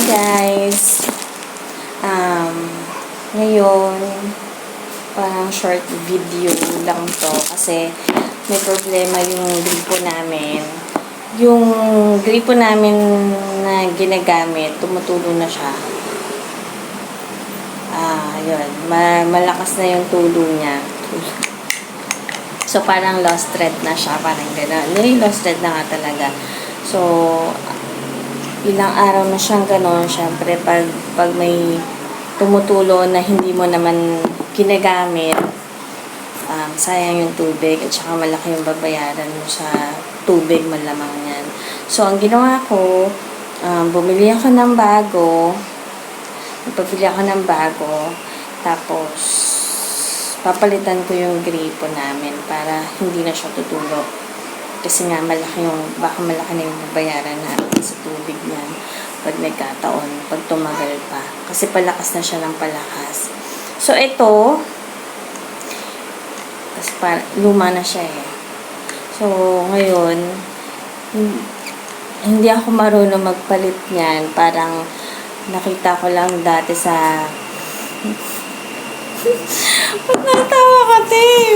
Guys, um, ngayon parang short video lang to kasi may problema yung gripo namin. Yung gripo namin na ginagamit, tumutulo na siya. Yun, malakas na yung tulo niya. So parang lost thread na siya, parang gano'n. Lost thread na nga talaga. So ilang araw na siyang gano'n, syempre pag may tumutulo na hindi mo naman ginagamit, sayang yung tubig at saka malaki yung babayaran mo sa tubig malamang yan. So ang ginawa ko, bumili ako ng bago, tapos papalitan ko yung gripo namin para hindi na siya tutulo. Kasi nga, baka malaki na yung babayaran natin sa tubig niyan pag nagkataon, pag tumagal pa. Kasi palakas na siya ng palakas. So, ito, kasi luma na siya eh. So, ngayon, hindi ako marunong magpalit niyan. Parang, nakita ko lang dati sa... Ba't natawa ka, te?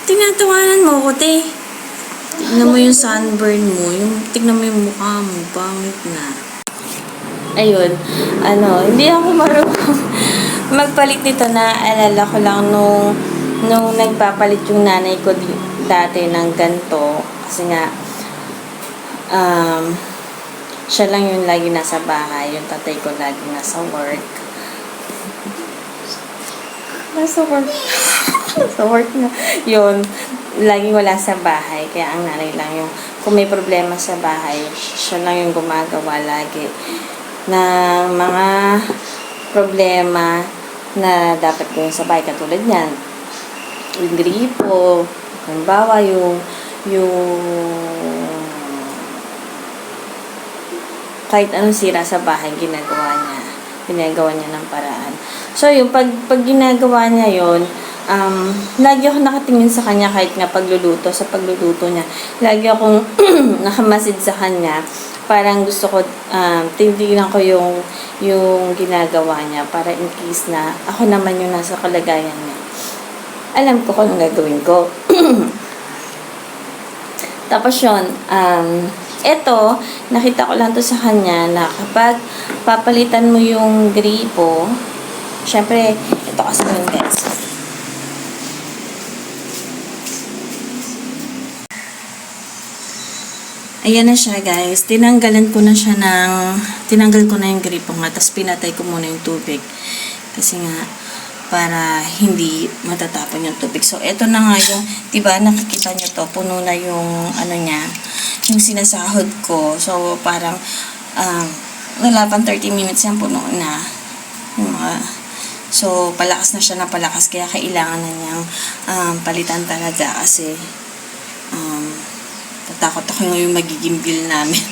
Tinatawanan mo ko, te. Tignan mo yung sunburn mo. Tignan mo yung mukha mo. Pangit na. Ayun. Hindi ako marunong magpalit nito. Naalala ko lang nung nagpapalit yung nanay ko dati ng ganito. Kasi nga, siya lang yung lagi nasa bahay. Yung tatay ko lagi nasa work. Sa work na. Yun, laging wala sa bahay. Kaya ang nanay lang yung, kung may problema sa bahay, siya lang yung gumagawa lagi ng mga problema na dapat gawin sa bahay. Katulad niyan, yung gripo, halimbawa yung kahit anong sira sa bahay, ginagawa niya ng paraan. So, yung pag ginagawa niya yun, lagi ako nakatingin sa kanya kahit nga sa pagluluto niya. Lagi akong nakamasid sa kanya. Parang gusto ko, tingnan ko yung ginagawa niya para in case na ako naman yung nasa kalagayan niya. Alam ko kung anong gagawin ko. Tapos yun, eto, nakita ko lang to sa kanya na kapag papalitan mo yung gripo, syempre, ito kasi yun guys. Ayan na siya guys. Tinanggal ko na yung gripo nga. Tapos pinatay ko muna yung tubig. Kasi nga, para hindi matatapon yung tubig. So, eto na nga yung, diba, nakikita nyo to, puno na yung, yung sinasahod ko. So, parang, wala pang 30 minutes yan, puno na. So, palakas na siya na palakas. Kaya kailangan na niyang palitan talaga. Kasi, tatakot ako yung magiging bill namin.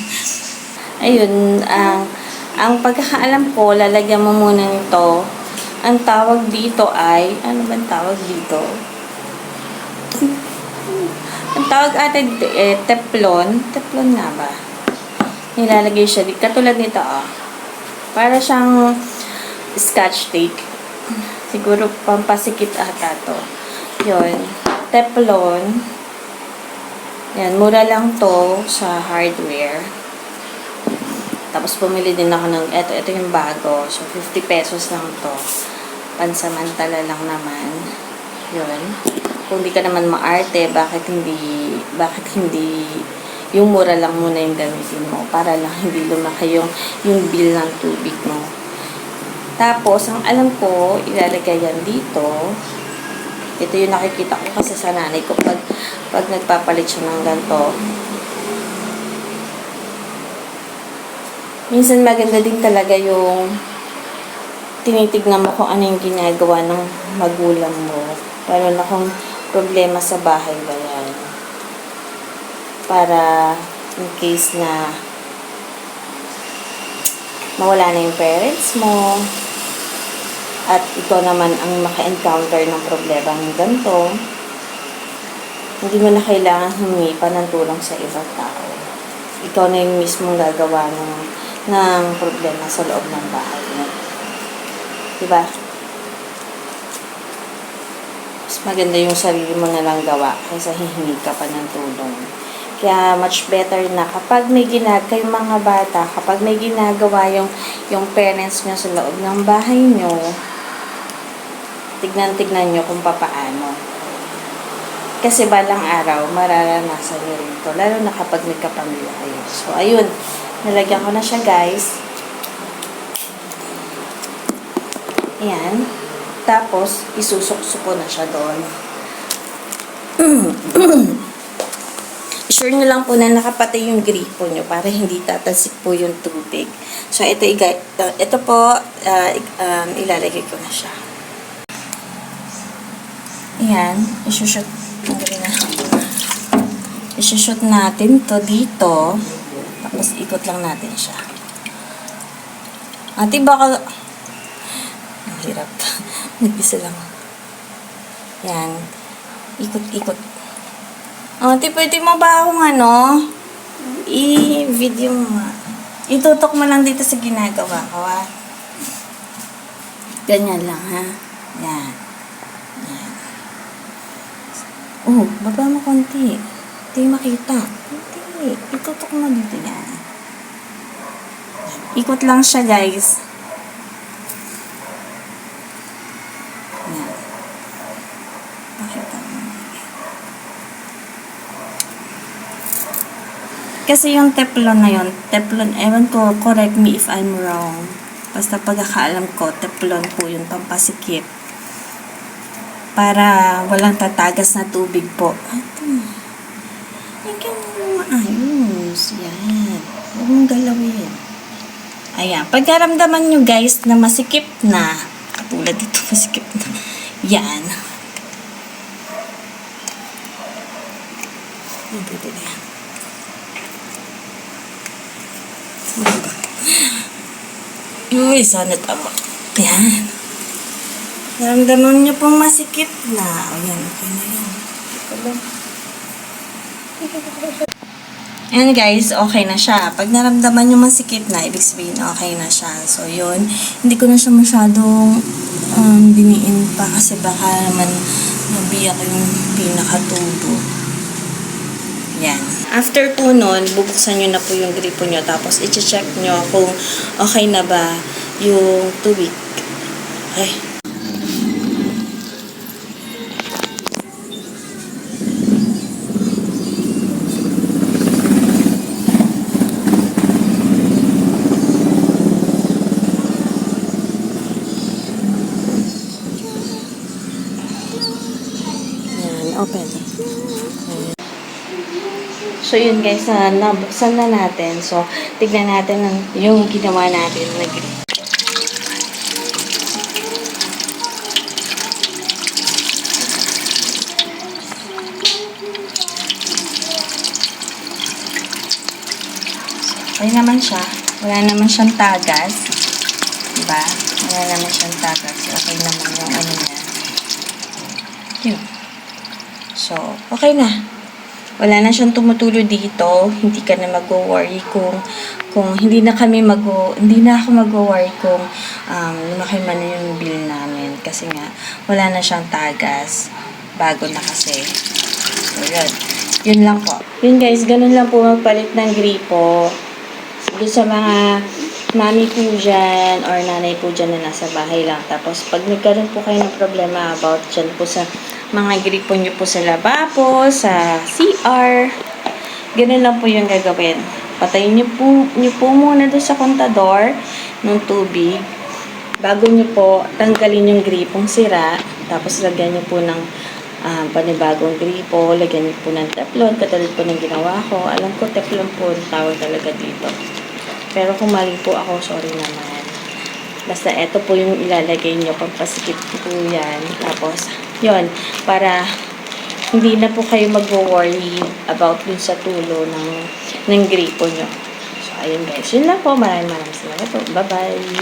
Ayun, ang pagkakaalam ko, lalagyan mo muna nito. Ang tawag dito ay, ano ba ang tawag dito? Ang tawag ata dito teflon. Teflon nga ba? Nilalagay siya dito. Katulad nito, para siyang scotch tape. Siguro pampasikit ata to. Yun. Teflon. Yan, mura lang to sa hardware. Tapos pumili din ako ng, ito yung bago. So, 50 pesos lang to. Pansamantala lang naman. Yun. Kung di ka naman maarte, bakit hindi, yung mura lang muna yung gamitin mo. Para lang hindi lumaki yung bill ng tubig mo. Tapos, ang alam ko, ilalagay yan dito. Ito yung nakikita ko kasi sa nanay ko pag nagpapalit siya ng ganito. Minsan maganda din talaga yung tinitignan mo kung ano yung ginagawa ng magulang mo. Lalo na kung problema sa bahay ba yan. Para in case na mawala na yung parents mo, at ikaw naman ang maka-encounter ng problema ng ganito, hindi mo na kailangan humipa ng tulong sa ibang tao. Ikaw na yung mismong gagawa ng problema sa loob ng bahay niyo. Diba? Mas maganda yung sarili mo na lang gawa kaysa hihingi ka pa ng tulong. Kaya much better na kapag may kayong mga bata, kapag may ginagawa yung parents nyo sa loob ng bahay nyo, tignan nyo kung papaano. Kasi balang araw, mararanasan nyo rin to. Lalo na kapag may kapamilya kayo. So, ayun. Nalagyan ko na siya, guys. Ayan. Tapos, isusok-suko ko na siya doon. Sure nyo lang po na nakapatay yung gripo nyo para hindi tatasik po yung tubig. So, ito po, ilalagay ko na siya. Ayan. Isushoot natin to dito. Tapos, ikot lang natin siya. Ate, baka... Ang hirap. Nag-isa lang. Yan. Ikot-ikot. Ate, pwede mo ba akong i-video mo nga. Itutok mo lang dito sa ginagawa ko, ha? Ganyan lang, ha? Yan. Yan. Baba mo konti. Hindi makita. Hindi. Itutok mo dito yan. Ikot lang siya, guys. Yan. Makita mo. Kasi yung Teflon na yun, ewan ko, correct me if I'm wrong. Basta pagkakaalam ko, Teflon po yung pampasikip. Para walang tatagas na tubig po. Lagyan mo maayos. Yan. Huwag mong galawin. Ayan. Pagkaramdaman nyo, guys, na masikip na, katulad dito, masikip na. Yan. Pwede na yan. Uy, sana tama. Yan. Naramdaman nyo pong masikip na. Ayan, okay na yan. Ayan guys, okay na siya. Pag naramdaman nyo masikip na, ibig sabihin okay na siya. So, yun. Hindi ko na siya masyadong diniin pa kasi baka naman nabiyak yung pinakatubo. Yan. After po nun, bubuksan nyo na po yung gripo nyo. Tapos, i-check nyo kung okay na ba yung tubig. Okay. Yan. Open. So, yun guys, nabuksan na natin. So, tignan natin yung ginawa natin na gripo. Okay naman siya. Wala naman siyang tagas. Diba? Wala naman siyang tagas. Okay naman yung ano niya. Yun. So, okay na. Wala na siyang tumutulo dito. Hindi ka na mag-worry kung hindi na ako mag-worry kung lumaki man yung bill namin. Kasi nga, wala na siyang tagas. Bago na kasi. So, yun. Yun lang po. Yun guys, ganun lang po magpalit ng gripo. Doon sa mga mami po dyan or nanay po dyan na nasa bahay lang. Tapos, pag nagkaroon po kayo ng problema about dyan po sa mga gripo nyo po sa lababo, sa CR, ganun lang po yung gagawin. Patayin nyo po muna doon sa kontador ng tubig. Bago nyo po tanggalin yung gripong sira. Tapos, lagyan nyo po ng panibagong gripo. Lagyan nyo po ng Teflon. Katulad po ng ginawa ko. Alam ko, Teflon po ang tawag talaga dito. Pero kung mali po ako, sorry naman. Basta eto po yung ilalagay nyo. Pampasikip po yan. Tapos, yun. Para hindi na po kayo mag-worry about dun sa tulo ng gripo nyo. So, ayun guys. Yun lang po. Maraming salamat po. Bye-bye.